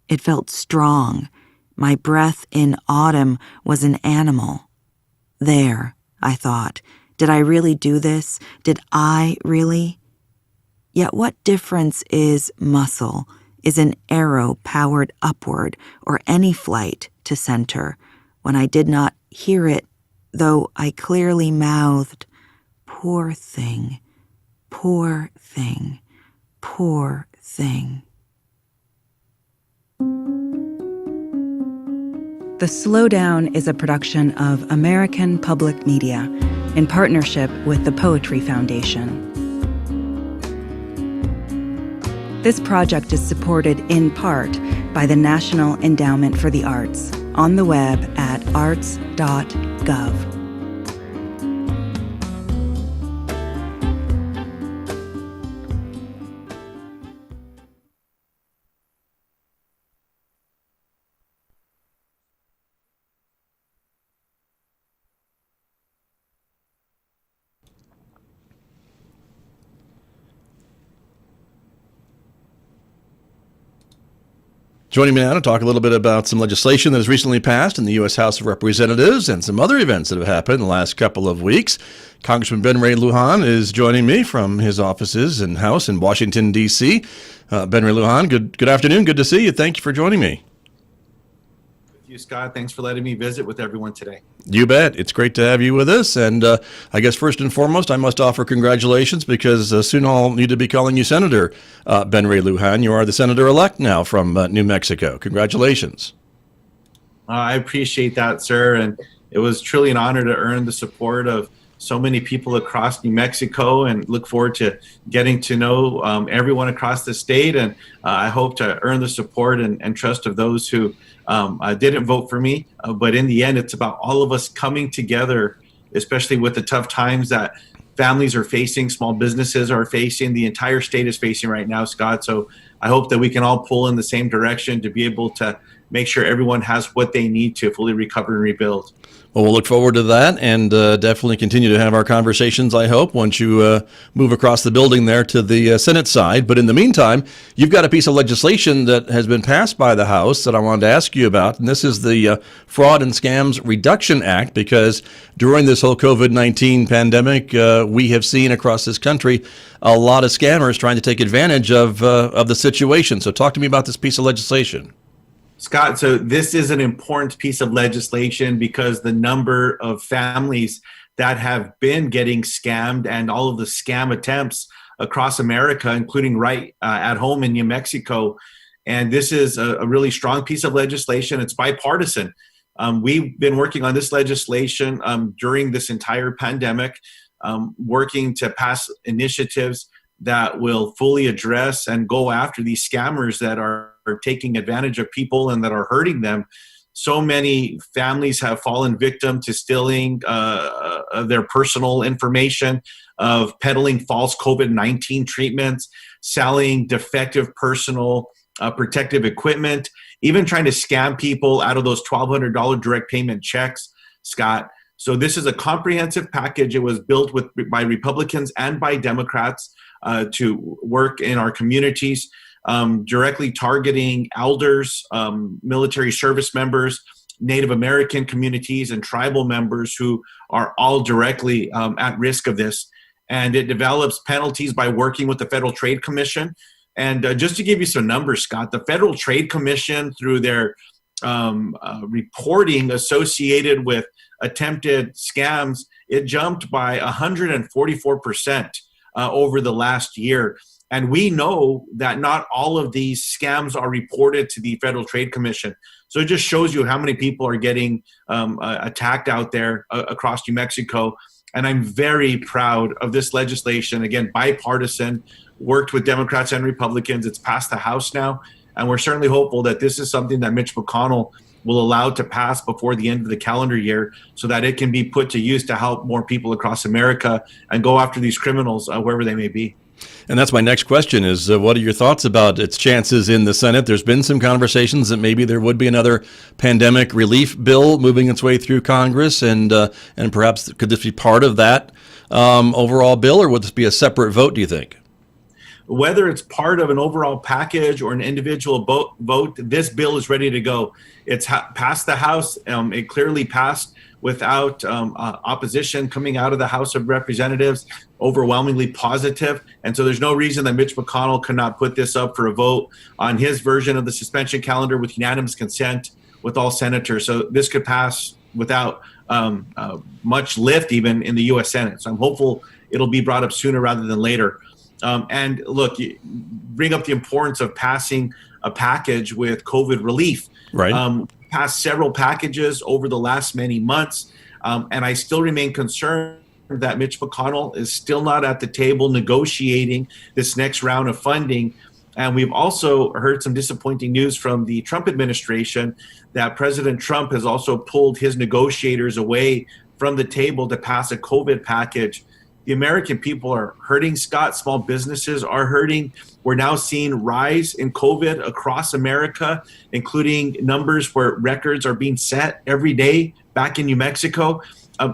It felt strong. My breath in autumn was an animal. There, I thought. Did I really do this? Did I really? Yet what difference is muscle, is an arrow powered upward, or any flight to center, when I did not hear it, though I clearly mouthed, "Poor thing, poor thing, poor thing." The Slowdown is a production of American Public Media in partnership with the Poetry Foundation. This project is supported in part by the National Endowment for the Arts on the web at arts.gov. Joining me now to talk a little bit about some legislation that has recently passed in the U.S. House of Representatives and some other events that have happened in the last couple of weeks. Congressman Ray Lujan is joining me from his offices and house in Washington, D.C. Ray Lujan, good afternoon. Good to see you. Thank you for joining me. With you, Scott. Thanks for letting me visit with everyone today. You bet. It's great to have you with us. And I guess first and foremost, I must offer congratulations because soon I'll need to be calling you Senator Ray Lujan. You are the senator-elect now from New Mexico. Congratulations. I appreciate that, sir. And it was truly an honor to earn the support of so many people across New Mexico, and look forward to getting to know everyone across the state. And I hope to earn the support and trust of those who didn't vote for me. But in the end, it's about all of us coming together, especially with the tough times that families are facing, small businesses are facing, the entire state is facing right now, Scott. So I hope that we can all pull in the same direction to be able to make sure everyone has what they need to fully recover and rebuild. Well, we'll look forward to that and definitely continue to have our conversations, I hope, once you move across the building there to the Senate side. But in the meantime, you've got a piece of legislation that has been passed by the House that I wanted to ask you about, and this is the Fraud and Scams Reduction Act, because during this whole COVID-19 pandemic, we have seen across this country a lot of scammers trying to take advantage of the situation. So talk to me about this piece of legislation. Scott, so this is an important piece of legislation because the number of families that have been getting scammed and all of the scam attempts across America, including right at home in New Mexico. And this is a really strong piece of legislation. It's bipartisan. We've been working on this legislation during this entire pandemic, working to pass initiatives that will fully address and go after these scammers that are taking advantage of people and that are hurting them. So many families have fallen victim to stealing their personal information, of peddling false COVID-19 treatments, selling defective personal protective equipment, even trying to scam people out of those $1,200 direct payment checks, Scott. So this is a comprehensive package. It was built by Republicans and by Democrats to work in our communities, directly targeting elders, military service members, Native American communities, and tribal members who are all directly at risk of this. And it develops penalties by working with the Federal Trade Commission. And just to give you some numbers, Scott, the Federal Trade Commission, through their reporting associated with attempted scams, it jumped by 144% over the last year. And we know that not all of these scams are reported to the Federal Trade Commission. So it just shows you how many people are getting attacked out there across New Mexico. And I'm very proud of this legislation. Again, bipartisan, worked with Democrats and Republicans. It's passed the House now. And we're certainly hopeful that this is something that Mitch McConnell will allow to pass before the end of the calendar year so that it can be put to use to help more people across America and go after these criminals wherever they may be. And that's my next question is, what are your thoughts about its chances in the Senate? There's been some conversations that maybe there would be another pandemic relief bill moving its way through Congress, and perhaps could this be part of that overall bill, or would this be a separate vote, do you think? whether it's part of an overall package or an individual vote, this bill is ready to go. It's passed the House. It clearly passed without opposition coming out of the House of Representatives, overwhelmingly positive. And so there's no reason that Mitch McConnell cannot put this up for a vote on his version of the suspension calendar with unanimous consent with all senators. So this could pass without much lift even in the U.S. Senate. So I'm hopeful it'll be brought up sooner rather than later. And look, you bring up the importance of passing a package with COVID relief. Right. Passed several packages over the last many months, and I still remain concerned that Mitch McConnell is still not at the table negotiating this next round of funding. And we've also heard some disappointing news from the Trump administration that President Trump has also pulled his negotiators away from the table to pass a COVID package. The American people are hurting, Scott. Small businesses are hurting. We're now seeing rise in COVID across America, including numbers where records are being set every day back in New Mexico.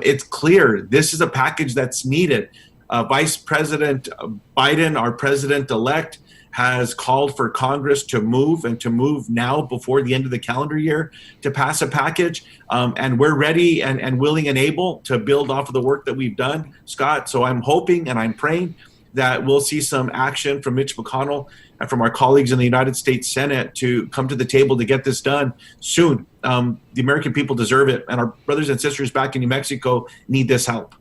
It's clear this is a package that's needed. Vice President Biden, our president-elect, has called for Congress to move and to move now before the end of the calendar year to pass a package. And we're ready and willing and able to build off of the work that we've done, Scott. So I'm hoping and I'm praying that we'll see some action from Mitch McConnell and from our colleagues in the United States Senate to come to the table to get this done soon. The American people deserve it. And our brothers and sisters back in New Mexico need this help.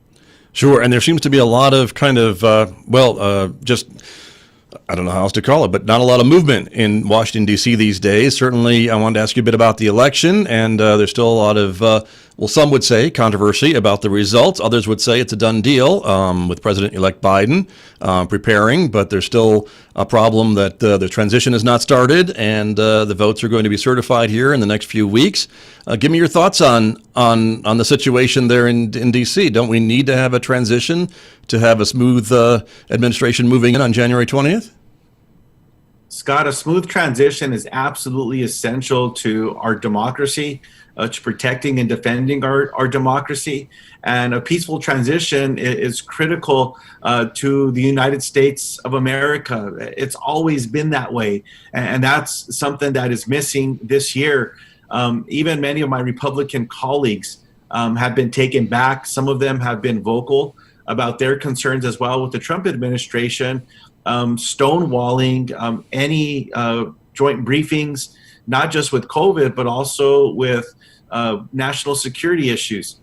Sure. And there seems to be a lot of kind of, just I don't know how else to call it, but not a lot of movement in Washington, D.C. these days. Certainly, I wanted to ask you a bit about the election, and there's still a lot of, some would say controversy about the results. Others would say it's a done deal with President-elect Biden preparing, but there's still a problem that the transition has not started, and the votes are going to be certified here in the next few weeks. Give me your thoughts on the situation there in D.C. Don't we need to have a transition to have a smooth administration moving in on January 20th? Scott, a smooth transition is absolutely essential to our democracy, to protecting and defending our democracy. And a peaceful transition is critical to the United States of America. It's always been that way. And that's something that is missing this year. Even many of my Republican colleagues have been taken back. Some of them have been vocal about their concerns as well with the Trump administration, stonewalling any joint briefings, not just with COVID, but also with national security issues.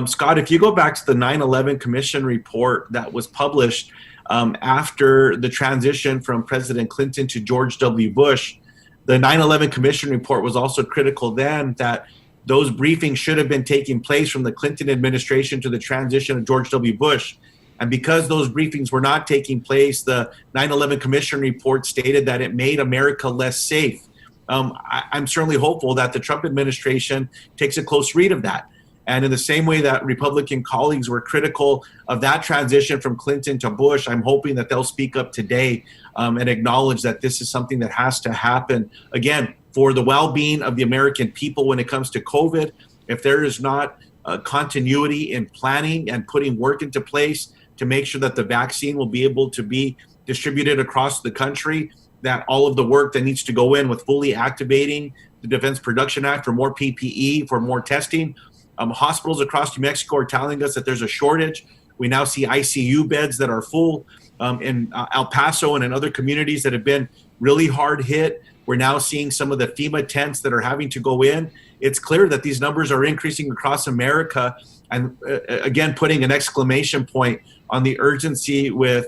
Scott, if you go back to the 9/11 Commission report that was published after the transition from President Clinton to George W. Bush, the 9/11 Commission report was also critical then that those briefings should have been taking place from the Clinton administration to the transition of George W. Bush. And because those briefings were not taking place, the 9/11 Commission report stated that it made America less safe. I'm certainly hopeful that the Trump administration takes a close read of that. And in the same way that Republican colleagues were critical of that transition from Clinton to Bush, I'm hoping that they'll speak up today and acknowledge that this is something that has to happen. Again, for the well-being of the American people when it comes to COVID, if there is not continuity in planning and putting work into place to make sure that the vaccine will be able to be distributed across the country, that all of the work that needs to go in with fully activating the Defense Production Act for more PPE, for more testing. Hospitals across New Mexico are telling us that there's a shortage. We now see ICU beds that are full in El Paso and in other communities that have been really hard hit. We're now seeing some of the FEMA tents that are having to go in. It's clear that these numbers are increasing across America, and again, putting an exclamation point on the urgency with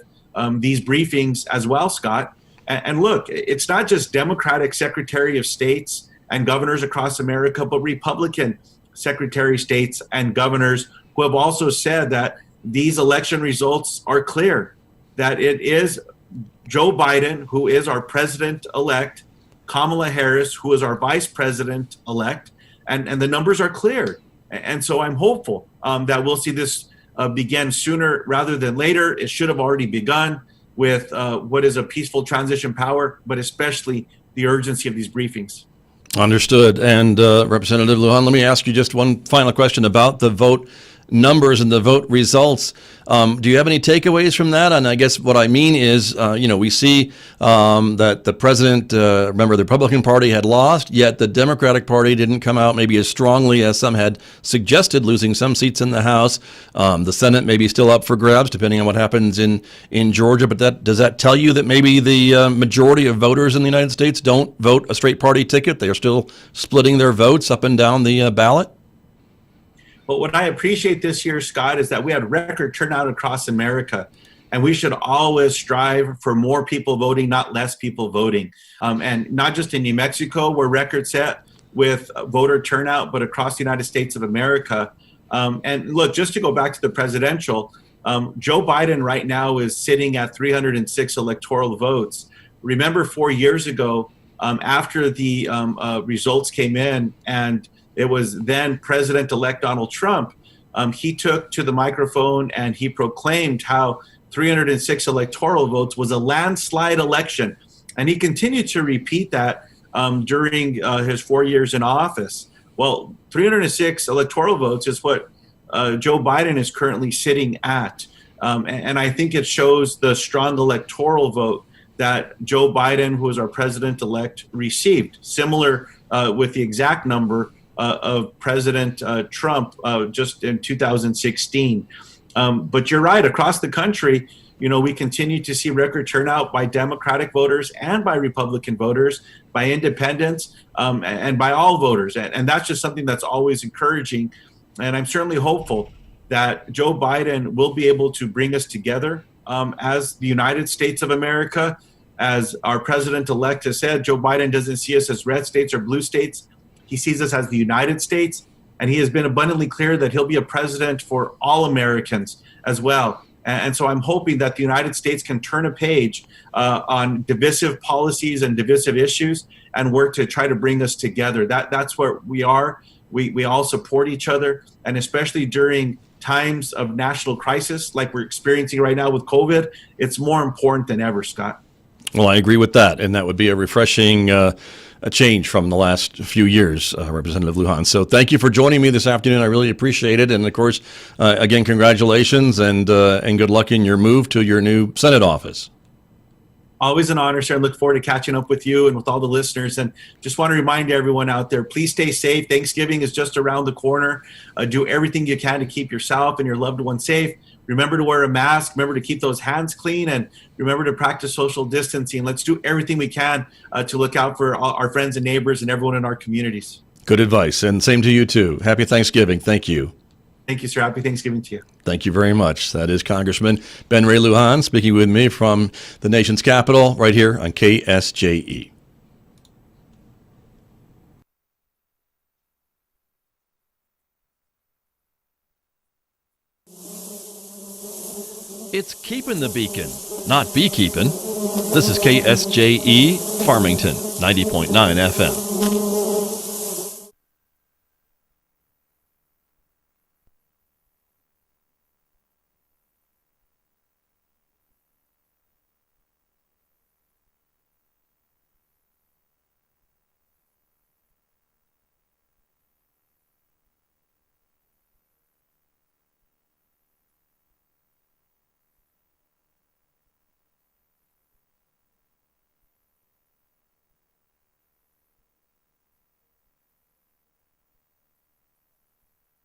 these briefings as well, Scott. And look, it's not just Democratic Secretary of States and governors across America, but Republican Secretary of States and governors who have also said that these election results are clear, that it is Joe Biden, who is our president-elect, Kamala Harris, who is our vice president-elect, and the numbers are clear. And so I'm hopeful that we'll see this begin sooner rather than later. It should have already begun with what is a peaceful transition power, but especially the urgency of these briefings. Understood. And Representative Lujan, let me ask you just one final question about the vote numbers and the vote results. Do you have any takeaways from that? And I guess what I mean is, we see that the president, remember, the Republican Party had lost, yet the Democratic Party didn't come out maybe as strongly as some had suggested, losing some seats in the House. The Senate may be still up for grabs, depending on what happens in Georgia. But does that tell you that maybe the majority of voters in the United States don't vote a straight party ticket? They are still splitting their votes up and down the ballot? But what I appreciate this year, Scott, is that we had record turnout across America, and we should always strive for more people voting, not less people voting. And not just in New Mexico, where record set with voter turnout, but across the United States of America. And look, just to go back to the presidential, Joe Biden right now is sitting at 306 electoral votes. Remember 4 years ago, after the results came in, and it was then President-elect Donald Trump, he took to the microphone and he proclaimed how 306 electoral votes was a landslide election. And he continued to repeat that during his 4 years in office. Well, 306 electoral votes is what Joe Biden is currently sitting at. And I think it shows the strong electoral vote that Joe Biden, who is our president-elect, received. Similar with the exact number of President Trump just in 2016. But you're right, across the country, we continue to see record turnout by Democratic voters and by Republican voters, by independents, and by all voters. And that's just something that's always encouraging. And I'm certainly hopeful that Joe Biden will be able to bring us together as the United States of America. As our president-elect has said, Joe Biden doesn't see us as red states or blue states. He sees us as the United States, and he has been abundantly clear that he'll be a president for all Americans as well. And so I'm hoping that the United States can turn a page on divisive policies and divisive issues and work to try to bring us together. That's where we are. We all support each other, and especially during times of national crisis like we're experiencing right now with COVID, it's more important than ever, Scott. Well, I agree with that, and that would be a refreshing a change from the last few years, Representative Lujan. So thank you for joining me this afternoon. I really appreciate it. And of course, again, congratulations and good luck in your move to your new Senate office. Always an honor, sir. I look forward to catching up with you and with all the listeners. And just want to remind everyone out there, please stay safe. Thanksgiving is just around the corner. Do everything you can to keep yourself and your loved ones safe. Remember to wear a mask. Remember to keep those hands clean, and remember to practice social distancing. Let's do everything we can to look out for all our friends and neighbors and everyone in our communities. Good advice. And same to you, too. Happy Thanksgiving. Thank you. Thank you, sir. Happy Thanksgiving to you. Thank you very much. That is Congressman Ben Ray Lujan speaking with me from the nation's capital right here on KSJE. It's keeping the beacon, not beekeeping. This is KSJE Farmington, 90.9 FM.